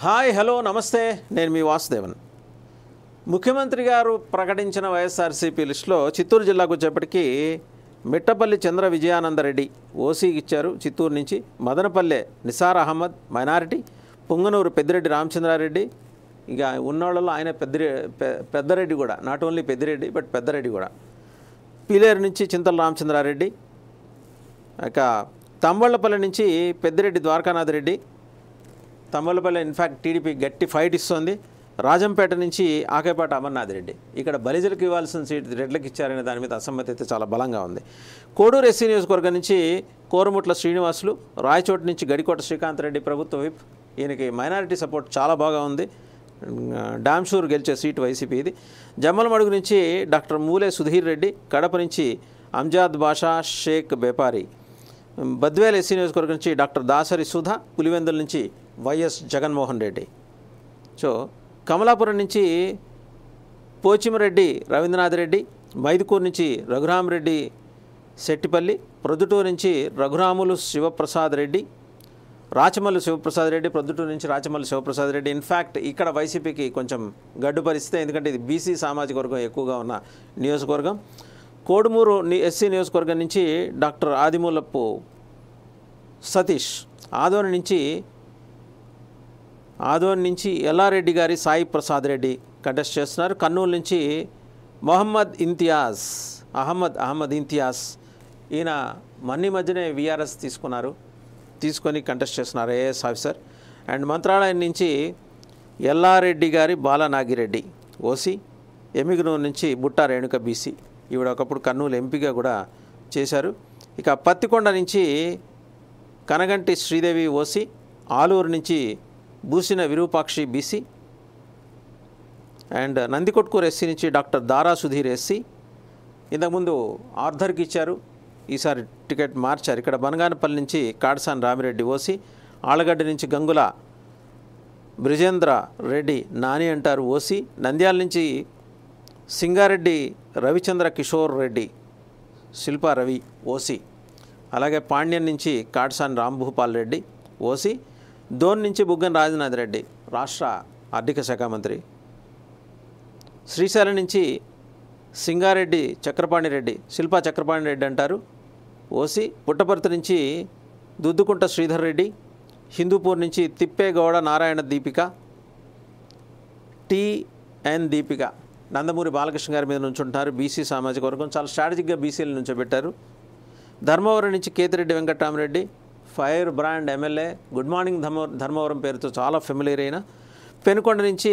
Hi hello నమస్తే, నేను మీ వాసుదేవన్. ముఖ్యమంత్రి గారు ప్రకటించిన వైఎస్ఆర్సీపీ లిస్టులో చిత్తూరు జిల్లాకు వచ్చేప్పటికీ మిట్టపల్లి చంద్ర విజయానందరెడ్డి ఓసీకి ఇచ్చారు. చిత్తూరు నుంచి మదనపల్లె నిసార్ అహ్మద్ మైనారిటీ, పొంగనూరు పెద్దిరెడ్డి రామచంద్రారెడ్డి, ఇక ఉన్నవాళ్ళలో ఆయన పెద్దరెడ్డి కూడా, not only Peddireddy but Peddareddy కూడా. పీలేరు నుంచి చింతల రామచంద్రారెడ్డి, ఇక తంబళ్ళపల్లి నుంచి పెద్దిరెడ్డి ద్వారకానాథ్ రెడ్డి. తంబళ్ళపల్లి ఇన్ఫ్యాక్ట్ టీడీపీ గట్టి ఫైట్ ఇస్తుంది. రాజంపేట నుంచి ఆకేపాటి అమర్నాథ్ రెడ్డి. ఇక్కడ బలిజలకు ఇవ్వాల్సిన సీట్ రెడ్లకు ఇచ్చారనే దాని మీద అసమ్మతి అయితే చాలా బలంగా ఉంది. కోడూరు ఎస్సీ నియోజకవర్గం నుంచి కోరముట్ల శ్రీనివాసులు, రాయచోటు నుంచి గడికోట శ్రీకాంత్ రెడ్డి ప్రభుత్వ విప్. ఈయనకి మైనారిటీ సపోర్ట్ చాలా బాగా ఉంది. డామ్షూర్ గెలిచే సీటు వైసీపీ ఇది. జమ్మలమడుగు నుంచి డాక్టర్ మూలే సుధీర్ రెడ్డి, కడప నుంచి అంజాద్ బాషా షేక్ బేపారి, బద్వేల్ ఎస్సీ నియోజకవర్గం నుంచి డాక్టర్ దాసరి సుధా, పులివెందుల నుంచి వైఎస్ జగన్మోహన్ రెడ్డి. సో కమలాపురం నుంచి పోచిమరెడ్డి రవీంద్రనాథ్ రెడ్డి, మైదుకూరు నుంచి రఘురామరెడ్డి శెట్టిపల్లి, ప్రొద్దుటూరు నుంచి రఘురాములు శివప్రసాద్ రెడ్డి, రాచమల్లు శివప్రసాద్ రెడ్డి, ప్రొద్దుటూరు నుంచి రాచమల్లు శివప్రసాద్ రెడ్డి. ఇన్ఫ్యాక్ట్ ఇక్కడ వైసీపీకి కొంచెం గడ్డు పరిస్థితి, ఎందుకంటే ఇది బీసీ సామాజిక వర్గం ఎక్కువగా ఉన్న నియోజకవర్గం. కోడుమూరు ఎస్సీ నియోజకవర్గం నుంచి డాక్టర్ ఆదిమూలపు సతీష్, ఆదోని నుంచి ఎల్లారెడ్డి గారి సాయి ప్రసాద్ రెడ్డి కంటెస్ట్ చేస్తున్నారు. కర్నూలు నుంచి మొహమ్మద్ అహ్మద్ ఇంతియాజ్, ఈయన మన్ని మధ్యనే వీఆర్ఎస్ తీసుకొని కంటెస్ట్ చేస్తున్నారు, ఏఎస్ ఆఫీసర్. అండ్ మంత్రాలయం నుంచి ఎల్లారెడ్డి గారి బాలనాగిరెడ్డి ఓసీ, ఎమిగనూరు నుంచి బుట్టా రేణుక బీసీ, ఈవిడ ఒకప్పుడు కర్నూలు ఎంపీగా కూడా చేశారు. ఇక పత్తికొండ నుంచి కనగంటి శ్రీదేవి ఓసీ, ఆలూరు నుంచి Busina Virupakshi BC, and Nandikotkur SC నుంచి డాక్టర్ దారా సుధీర్ ఎస్సీ. ఇంతకుముందు ఆర్థర్కి ఇచ్చారు, ఈసారి టికెట్ మార్చారు. ఇక్కడ బనగానపల్లి నుంచి కాడసాని రామిరెడ్డి ఓసీ, ఆళ్ళగడ్డ నుంచి గంగుల బ్రిజేంద్ర రెడ్డి నాని అంటారు ఓసీ, నంద్యాల నుంచి సింగారెడ్డి రవిచంద్ర కిషోర్ రెడ్డి శిల్పా రవి ఓసీ, అలాగే పాండ్యం నుంచి కాడసాని రాంభూపాల్ రెడ్డి ఓసీ, దోన్ నుంచి బుగ్గన రాజనాథ్ రెడ్డి రాష్ట్ర ఆర్థిక శాఖ మంత్రి, శ్రీశైలం నుంచి సింగారెడ్డి చక్రపాణి రెడ్డి శిల్పా చక్రపాణి రెడ్డి అంటారు ఓసీ, పుట్టపర్తి నుంచి దుద్దుకుంట శ్రీధర్ రెడ్డి, హిందూపూర్ నుంచి తిప్పేగౌడ నారాయణ దీపిక, టిఎన్ దీపిక, నందమూరి బాలకృష్ణ గారి మీద నుంచుంటున్నారు. బీసీ సామాజిక వర్గం చాలా స్ట్రాటజిక్గా బీసీల నుంచోబెట్టారు. ధర్మవరం నుంచి Kethireddy Venkataramireddy, fire brand MLA, good morning Dharmavaram పేరుతో చాలా ఫెమిలియర్ అయిన. పెనుకొండ నుంచి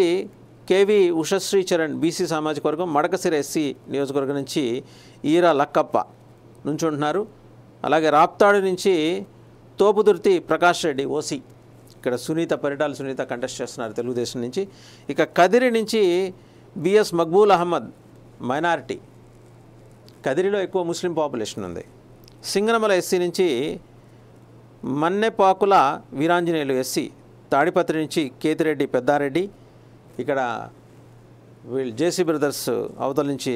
కేవి ఉషశ్రీ చరణ్ బీసీ సామాజిక వర్గం, మడకసిర ఎస్సీ నియోజకవర్గం నుంచి ఈర లక్కప్ప నుంచుంటున్నారు. అలాగే రాప్తాడు నుంచి తోపుదుర్తి ప్రకాష్ రెడ్డి ఓసీ, ఇక్కడ పరిటాల సునీత కంటెస్ట్ చేస్తున్నారు తెలుగుదేశం నుంచి. ఇక కదిరి నుంచి బిఎస్ మక్బూల్ అహ్మద్ మైనారిటీ, కదిరిలో ఎక్కువ ముస్లిం పాపులేషన్ ఉంది. సింగనమల ఎస్సీ నుంచి మన్నెపాకుల వీరాంజనేయులు ఎస్సీ, తాడిపత్రి నుంచి కేతిరెడ్డి పెద్దారెడ్డి, ఇక్కడ వీళ్ళు జేసీ బ్రదర్స్ అవతల నుంచి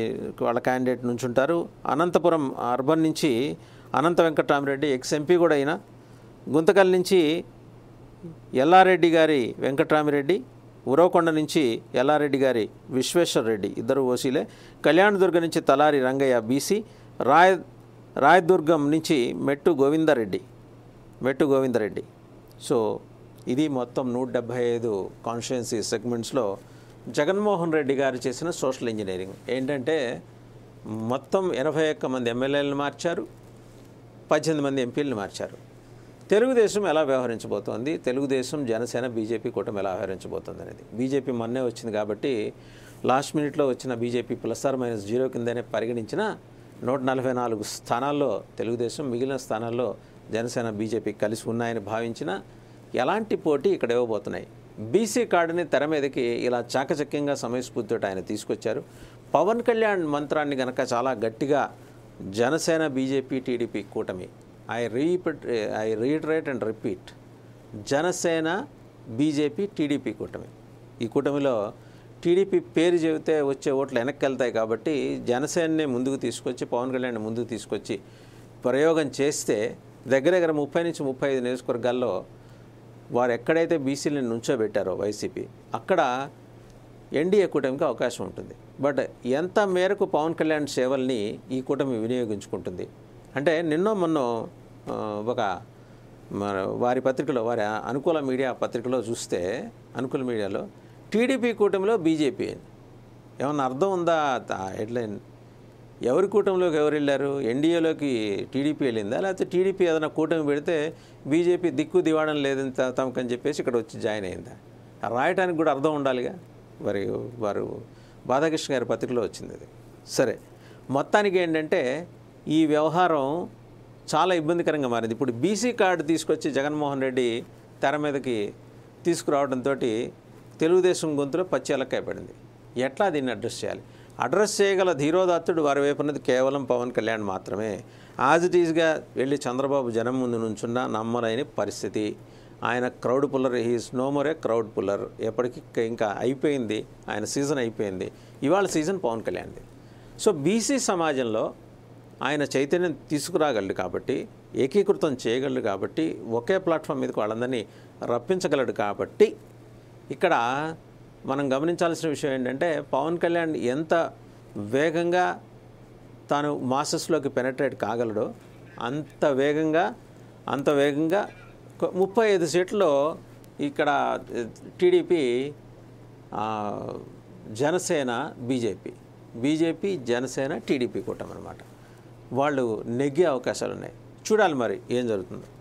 వాళ్ళ క్యాండిడేట్ నుంచి ఉంటారు. అనంతపురం అర్బన్ నుంచి అనంత వెంకటరామరెడ్డి ఎక్స్ ఎంపీ కూడా అయినా. గుంతకల్ నుంచి ఎల్లారెడ్డి గారి వెంకటరామిరెడ్డి, ఉరవకొండ నుంచి ఎల్లారెడ్డి గారి విశ్వేశ్వర రెడ్డి, ఇద్దరు ఓసీలే. కళ్యాణదుర్గం నుంచి తలారి రంగయ్య బీసీ, రాయదుర్గం నుంచి మెట్టు గోవిందరెడ్డి. సో ఇది మొత్తం 175 కాన్స్టిట్యుయెన్సీ సెగ్మెంట్స్లో జగన్మోహన్ రెడ్డి గారు చేసిన సోషల్ ఇంజనీరింగ్ ఏంటంటే మొత్తం 81 మంది ఎమ్మెల్యేలను మార్చారు, 18 మంది ఎంపీలను మార్చారు. తెలుగుదేశం ఎలా వ్యవహరించబోతోంది, తెలుగుదేశం జనసేన బీజేపీ కూటమి ఎలా వ్యవహరించబోతోంది అనేది. బీజేపీ మొన్నే వచ్చింది కాబట్టి లాస్ట్ మినిట్లో వచ్చిన బీజేపీ +-0 కిందనే పరిగణించిన 144 స్థానాల్లో తెలుగుదేశం, మిగిలిన స్థానాల్లో జనసేన బీజేపీ కలిసి ఉన్నాయని భావించిన ఎలాంటి పోటీ ఇక్కడ ఇవ్వబోతున్నాయి. బీసీ కార్డుని తెర మీదకి ఇలా చాకచక్యంగా సమయస్ఫూర్తితో ఆయన తీసుకొచ్చారు. పవన్ కళ్యాణ్ మంత్రాన్ని గనక చాలా గట్టిగా జనసేన బీజేపీ టీడీపీ కూటమి, I reiterate and repeat, Janasena BJP TDP కూటమి. ఈ కూటమిలో టీడీపీ పేరు చెబితే వచ్చే ఓట్లు వెనక్కి వెళ్తాయి కాబట్టి జనసేనని ముందుకు తీసుకొచ్చి పవన్ కళ్యాణ్ ముందుకు తీసుకొచ్చి ప్రయోగం చేస్తే దగ్గర 30 నుంచి 35 నియోజకవర్గాల్లో వారు ఎక్కడైతే బీసీలను నుంచోబెట్టారో వైసీపీ అక్కడ ఎన్డీఏ కూటమికి అవకాశం ఉంటుంది. బట్ ఎంత మేరకు పవన్ కళ్యాణ్ సేవల్ని ఈ కూటమి వినియోగించుకుంటుంది అంటే నిన్నో మొన్నో ఒక వారి పత్రికలో, వారి అనుకూల మీడియా పత్రికలో చూస్తే, అనుకూల మీడియాలో టీడీపీ కూటమిలో బీజేపీ అని ఏమన్నా అర్థం ఉందా? హెడ్లైన్ ఎవరి కూటమిలోకి ఎవరు వెళ్ళారు? ఎన్డీఏలోకి టీడీపీ వెళ్ళిందా, లేకపోతే టీడీపీ ఏదైనా కూటమి పెడితే బీజేపీ దిక్కు దివాడం లేదని తమకని చెప్పేసి ఇక్కడ వచ్చి జాయిన్ అయిందా? రాయటానికి కూడా అర్థం ఉండాలిగా. వారు బాలకృష్ణ గారి పత్రికలో వచ్చింది అది. సరే, మొత్తానికి ఏంటంటే ఈ వ్యవహారం చాలా ఇబ్బందికరంగా మారింది. ఇప్పుడు బీసీ కార్డు తీసుకొచ్చి జగన్మోహన్ రెడ్డి తెర మీదకి తీసుకురావడంతో తెలుగుదేశం గొంతులో పచ్చేలక్కాయ పడింది. ఎట్లా దీన్ని అడ్రస్ చేయాలి? అడ్రస్ చేయగల ధీరోదాత్తుడు వారి వైపు ఉన్నది కేవలం పవన్ కళ్యాణ్ మాత్రమే. యాజ్ ఇట్ ఈజ్గా వెళ్ళి చంద్రబాబు జనం ముందు నుంచున్న నమ్మలేని పరిస్థితి. ఆయన crowd puller, he is no more a crowd puller. ఎప్పటికీ ఇంకా అయిపోయింది, ఆయన సీజన్ అయిపోయింది. ఇవాళ సీజన్ పవన్ కళ్యాణ్ది. సో బీసీ సమాజంలో ఆయన చైతన్యం తీసుకురాగలడు కాబట్టి, ఏకీకృతం చేయగలడు కాబట్టి, ఒకే ప్లాట్ఫామ్ మీదకి వాళ్ళందరినీ రప్పించగలడు కాబట్టి, ఇక్కడ మనం గమనించాల్సిన విషయం ఏంటంటే పవన్ కళ్యాణ్ ఎంత వేగంగా తాను మాసెస్లోకి పెనట్రేట్ కాగలడో అంత వేగంగా 35 సీట్లలో ఇక్కడ TDP, Janasena, BJP, Janasena, TDP కూటమి అన్నమాట. వాళ్ళు నెగ్గే అవకాశాలు ఉన్నాయి. చూడాలి మరి ఏం జరుగుతుందో.